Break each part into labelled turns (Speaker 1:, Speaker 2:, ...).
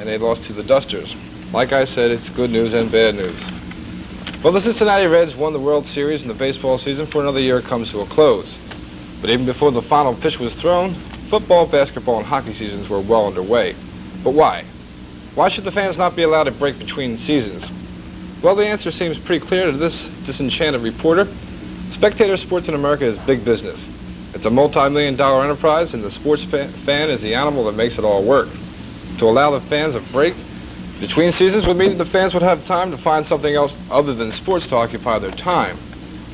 Speaker 1: and they lost to the Dusters. Like I said, it's good news and bad news. Well, the Cincinnati Reds won the World Series, and the baseball season for another year comes to a close. But even before the final pitch was thrown, football, basketball, and hockey seasons were well underway. But why? Why should the fans not be allowed a break between seasons? Well, the answer seems pretty clear to this disenchanted reporter. Spectator sports in America is big business. It's a multi-million-dollar enterprise, and the sports fan is the animal that makes it all work. To allow the fans a break between seasons would mean that the fans would have time to find something else other than sports to occupy their time.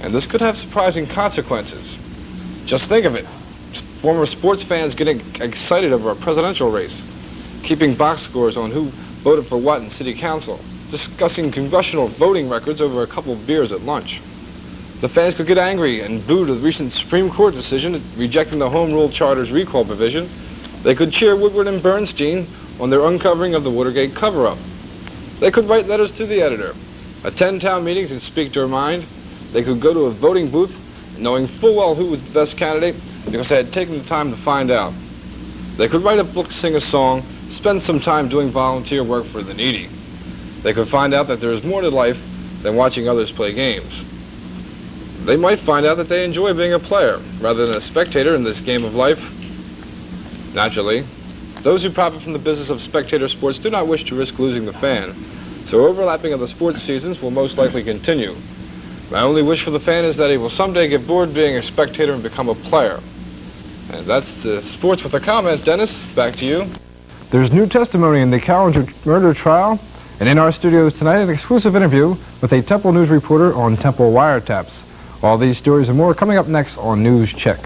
Speaker 1: And this could have surprising consequences. Just think of it. Former sports fans getting excited over a presidential race, keeping box scores on who voted for what in city council, discussing congressional voting records over a couple of beers at lunch. The fans could get angry and boo the recent Supreme Court decision rejecting the Home Rule Charter's recall provision. They could cheer Woodward and Bernstein on their uncovering of the Watergate cover-up. They could write letters to the editor, attend town meetings and speak their mind. They could go to a voting booth knowing full well who was the best candidate because they had taken the time to find out. They could write a book, sing a song, spend some time doing volunteer work for the needy. They could find out that there is more to life than watching others play games. They might find out that they enjoy being a player rather than a spectator in this game of life. Naturally, those who profit from the business of spectator sports do not wish to risk losing the fan, so overlapping of the sports seasons will most likely continue. My only wish for the fan is that he will someday get bored being a spectator and become a player. And that's Sports with a Comment. Dennis, back to you.
Speaker 2: There's new testimony in the Callinger murder trial, and in our studios tonight, an exclusive interview with a Temple News reporter on Temple wiretaps. All these stories and more coming up next on News Check.